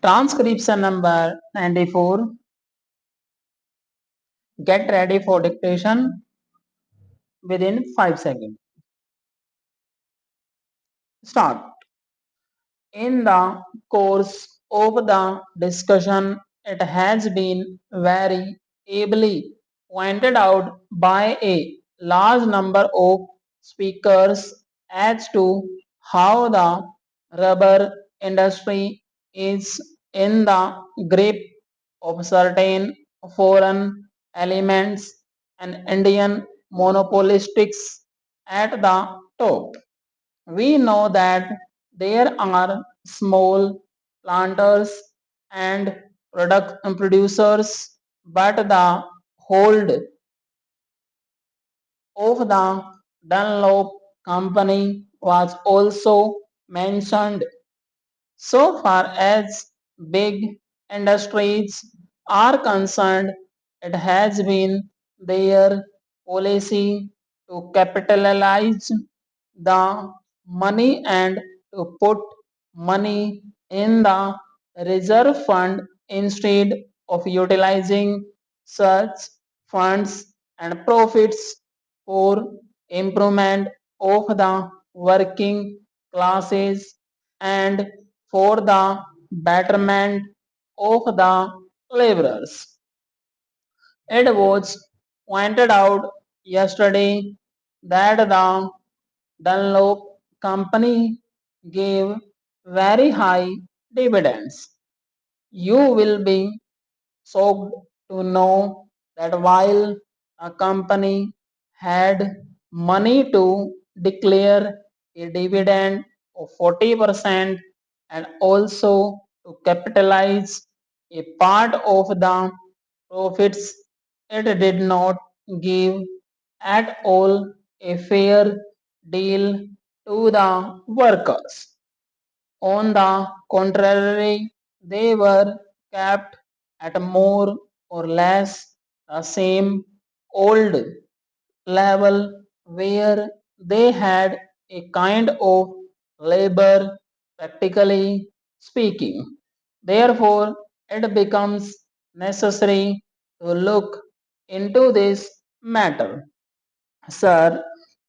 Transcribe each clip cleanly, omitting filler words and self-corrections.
Transcription number 94. Get ready for dictation within 5 seconds. Start. In the course of the discussion, it has been very ably pointed out by a large number of speakers as to how the rubber industry is in the grip of certain foreign elements and Indian monopolistics at the top. We know that there are small planters and producers, but the hold of the Dunlop company was also mentioned. So far as big industries are concerned, it has been their policy to capitalize the money and to put money in the reserve fund instead of utilizing such funds and profits for improvement of the working classes and for the betterment of the laborers. It was pointed out yesterday that the Dunlop company gave very high dividends. You will be shocked to know that while a company had money to declare a dividend of 40% and also to capitalize a part of the profits, it did not give at all a fair deal to the workers. On the contrary, they were kept at more or less the same old level where they had a kind of labor, practically speaking. Therefore, it becomes necessary to look into this matter. Sir,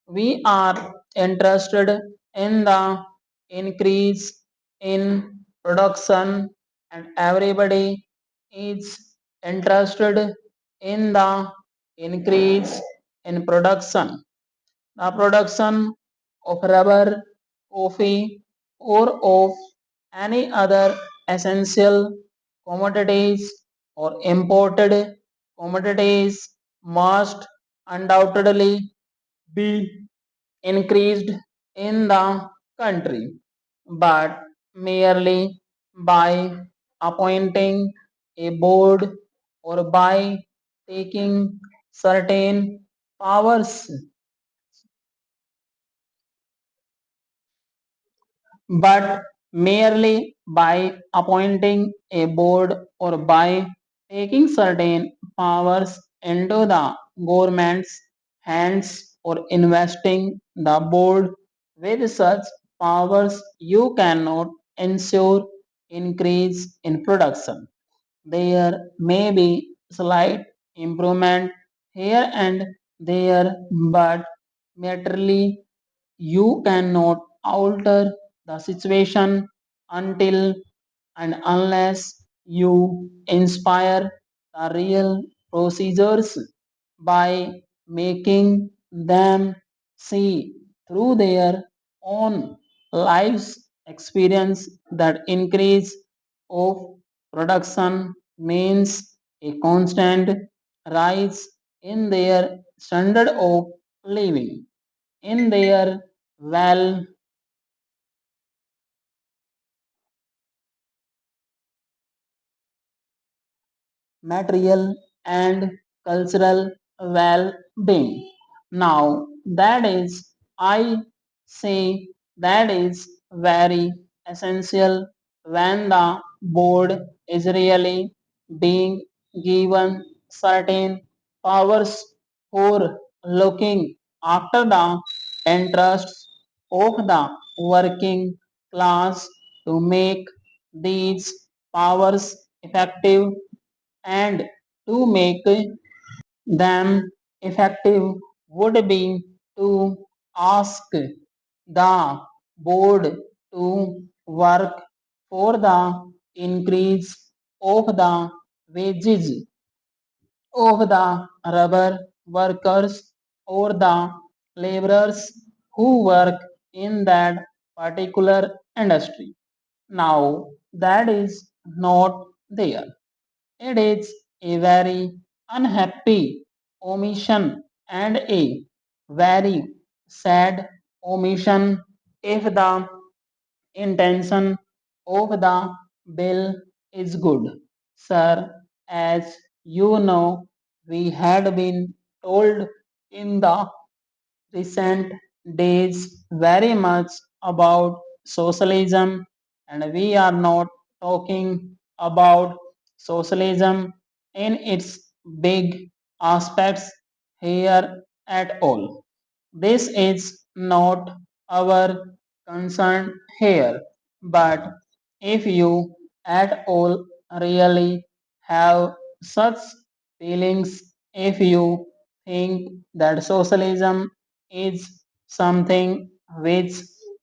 we are interested in the increase in production and everybody is interested in the increase in production. The production of rubber, coffee, or of any other essential commodities or imported commodities must undoubtedly be increased in the country, but merely by appointing a board or by taking certain powers, but merely by appointing a board or by taking certain powers into the government's hands or investing the board with such powers you cannot ensure increase in production. There may be slight improvement here and there, but materially you cannot alter the situation until and unless you inspire the real procedures by making them see through their own lives experience that increase of production means a constant rise in their standard of living, in their well material and cultural well-being. Now that is, I say, that is very essential when the board is really being given certain powers for looking after the interests of the working class to make these powers effective, and to make them effective would be to ask the board to work for the increase of the wages of the rubber workers or the laborers who work in that particular industry. Now, that is not there. It is a very unhappy omission and a very sad omission if the intention of the bill is good. Sir, as you know, we had been told in the recent days very much about socialism, and we are not talking about socialism in its big aspects here at all. This is not our concern here, but if you at all really have such feelings, if you think that socialism is something which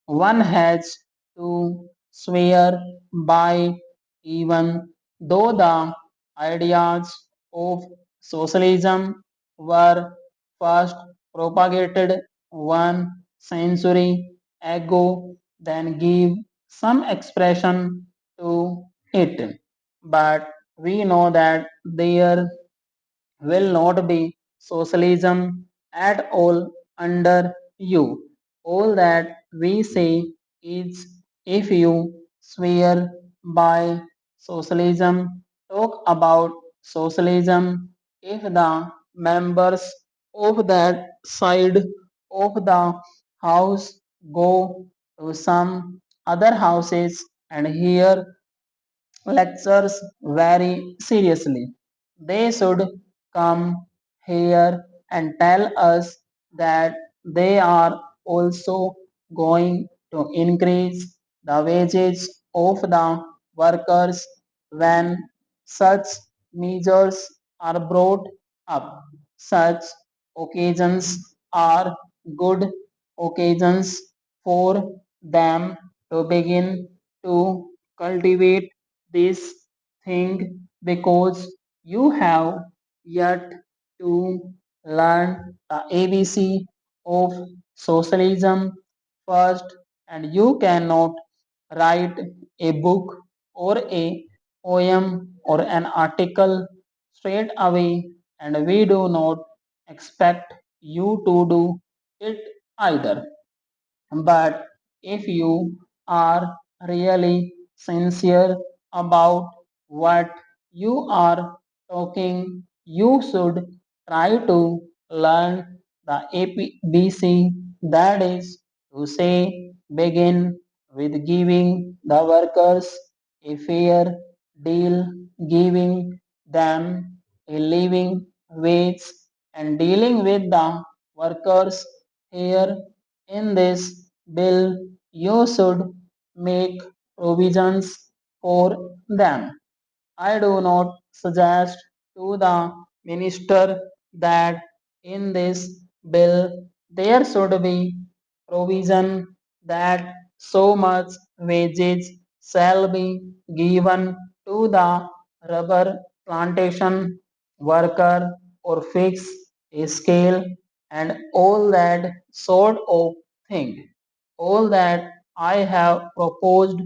one has to swear by, even though the ideas of socialism were first propagated 1 century ago, then give some expression to it. But we know that there will not be socialism at all under you. All that we say is if you swear by socialism, talk about socialism, if the members of that side of the house go to some other houses and hear lectures very seriously. They should come here and tell us that they are also going to increase the wages of the workers when such measures are brought up. Such occasions are good occasions for them to begin to cultivate this thing because you have yet to learn the ABC of socialism first, and you cannot write a book or a poem or an article straight away, and we do not expect you to do it either. But if you are really sincere about what you are talking, you should try to learn the ABC, that is to say, begin with giving the workers a fair deal, giving them a living wage, and dealing with the workers here in this bill, you should make provisions for them. I do not suggest to the minister that in this bill there should be provision that so much wages shall be given to the rubber plantation worker or fix a scale and all that sort of thing. All that I have proposed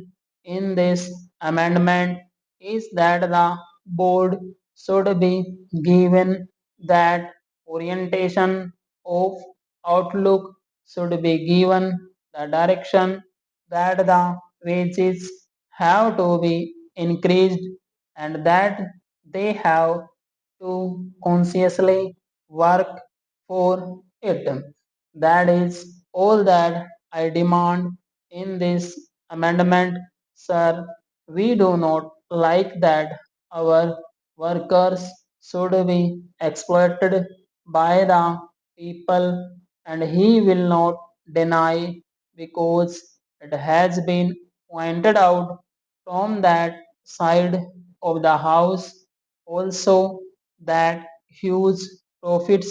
in this amendment is that the board should be given that orientation of outlook, should be given the direction that the wages have to be increased and that they have to consciously work for it. That is all that I demand in this amendment, sir. We do not like that our workers should be exploited by the people, and he will not deny because it has been pointed out from that side of the house also that huge profits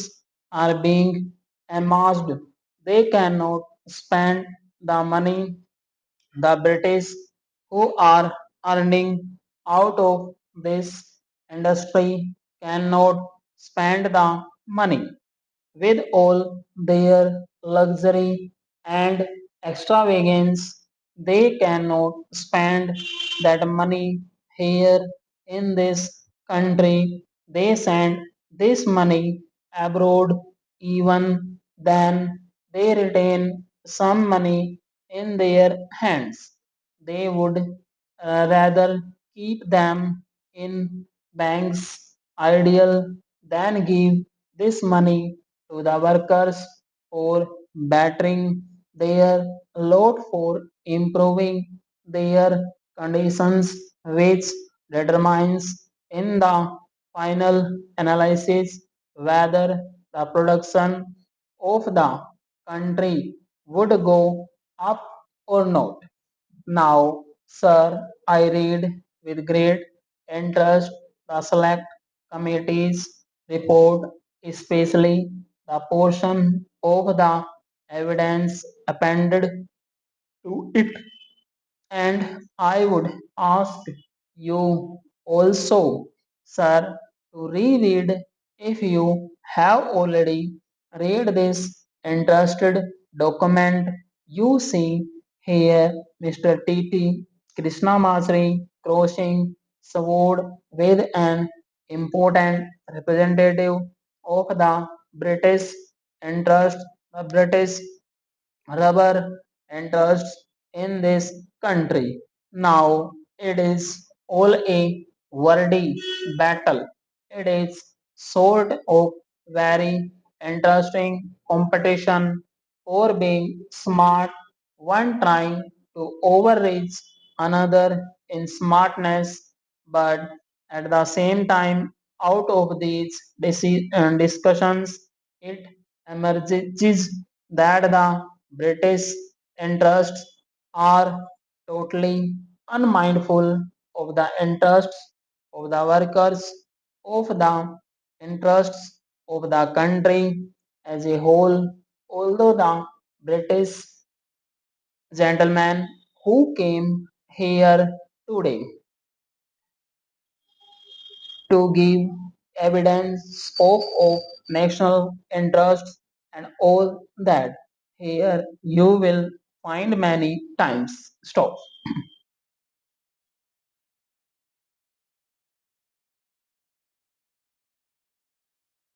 are being amassed. They cannot spend the money. The British who are earning out of this industry cannot spend the money with all their luxury and extravagance. They cannot spend that money here in this country. They send this money abroad. Even then they retain some money in their hands. They would rather keep them in banks ideal than give this money to the workers for bettering their lot, for improving their conditions, which determines in the final analysis whether the production of the country would go up or not. Now, sir, I read with great interest the select committee's report, especially the portion of the evidence appended to it. And I would ask you also, sir, to reread if you have already read this interested document. You see here Mr. T.T. Krishnamacharya crossing sword with an important representative of the British interest, the British rubber interests in this country. Now it is all a wordy battle. It is sort of very interesting competition for being smart, one trying to overreach another in smartness, but at the same time, out of these discussions, it emerges that the British interests are totally unmindful of the interests of the workers, of the interests of the country as a whole, although the British gentlemen who came here today to give evidence of national interests and all that. Here you will find many times. Stop.